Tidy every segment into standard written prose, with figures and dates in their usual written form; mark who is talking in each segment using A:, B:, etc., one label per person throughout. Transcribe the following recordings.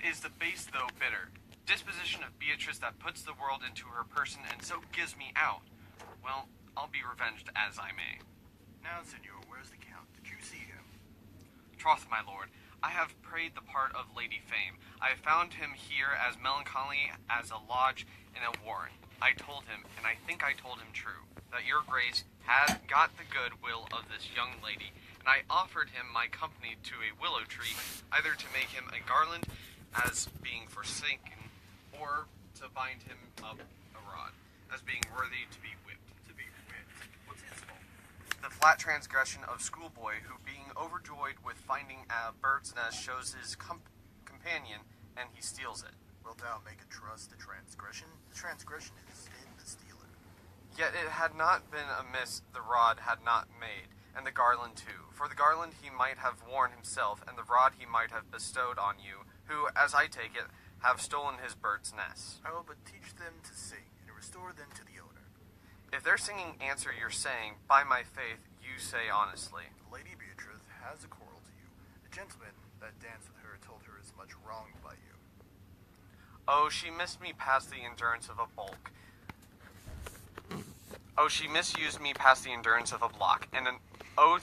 A: It is the base, though bitter, disposition of Beatrice that puts the world into her person and so gives me out. Well, I'll be revenged as I may.
B: Now, senor, where's the Count? Did you see him?
A: Troth, my lord, I have prayed the part of Lady Fame. I have found him here as melancholy as a lodge in a warren. I told him, and I think I told him true, that your grace had got the good will of this young lady, and I offered him my company to a willow tree, either to make him a garland as being forsaken, or to bind him up a rod, as being worthy to be whipped.
B: To be whipped? What's his fault?
A: The flat transgression of schoolboy who, being overjoyed with finding a bird's nest, shows his companion, and he steals it.
B: Wilt thou make a trust the transgression? The transgression is in the stealer.
A: Yet it had not been amiss the rod had not made, and the garland too. For the garland he might have worn himself, and the rod he might have bestowed on you, who, as I take it, have stolen his bird's nest.
B: I will but teach them to sing, and restore them to the owner.
A: If their singing answer your saying, by my faith, you say honestly.
B: The Lady Beatrice has a quarrel to you. The gentleman that danced with her told her as much wronged by you.
A: Oh, she missed me past the endurance of a bulk. Oh, she misused me past the endurance of a block, and an oak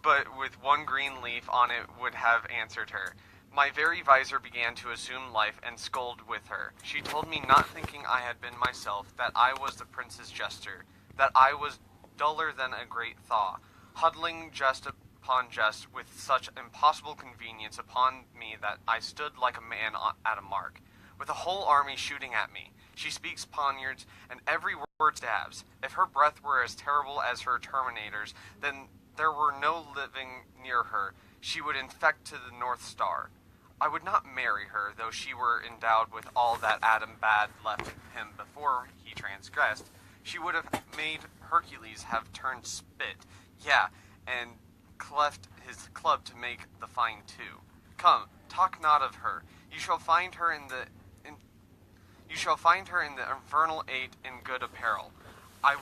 A: but with one green leaf on it would have answered her. My very visor began to assume life and scold with her. She told me, not thinking I had been myself, that I was the prince's jester, that I was duller than a great thaw, huddling jest upon jest with such impossible convenience upon me that I stood like a man at a mark, with a whole army shooting at me. She speaks poniards, and every word stabs. If her breath were as terrible as her terminators, then there were no living near her. She would infect to the North Star. I would not marry her, though she were endowed with all that Adam bad left him before he transgressed. She would have made Hercules have turned spit, and cleft his club to make the fine too. Come, talk not of her. You shall find her in the infernal eight in good apparel. I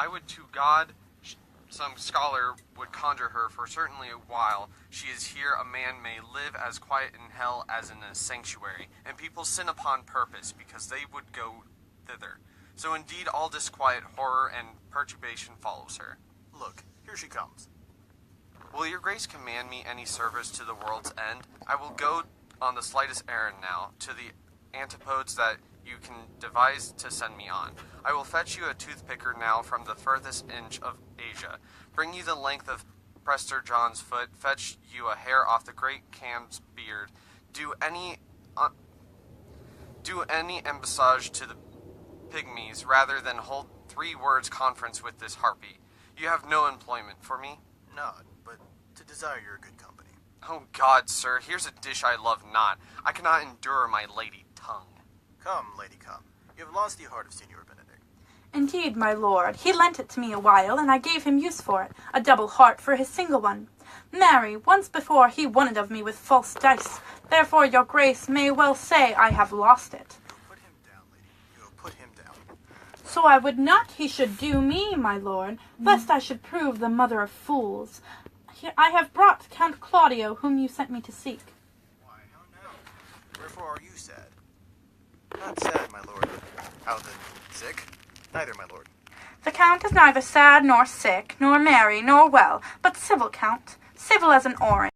A: would to God some scholar would conjure her, for certainly a while she is here a man may live as quiet in hell as in a sanctuary, and people sin upon purpose, because they would go thither. So indeed all disquiet, horror, and perturbation follows her.
B: Look, here she comes.
A: Will your grace command me any service to the world's end? I will go on the slightest errand now, to the antipodes that you can devise to send me on. I will fetch you a toothpicker now from the furthest inch of Asia, bring you the length of Prester John's foot, fetch you a hair off the great Cam's beard, do any embassage to the pygmies, rather than hold 3 words conference with this harpy. You have no employment for me?
B: None, but to desire your good company.
A: Oh God, sir, here's a dish I love not. I cannot endure my lady tongue.
B: Come, lady, come. You have lost the heart of Signor Benedict.
C: Indeed, my lord, he lent it to me a while, and I gave him use for it, a double heart for his single one. Marry, once before he won it of me with false dice, therefore your grace may well say I have lost it.
B: You'll put him down, lady. You'll put him down.
C: So I would not he should do me, my lord, lest I should prove the mother of fools. I have brought Count Claudio, whom you sent me to seek.
B: Why, how now? Wherefore are you sad? Not sad, my lord. How then, sick? Neither, my lord.
C: The count is neither sad nor sick, nor merry, nor well, but civil, count, civil as an orange.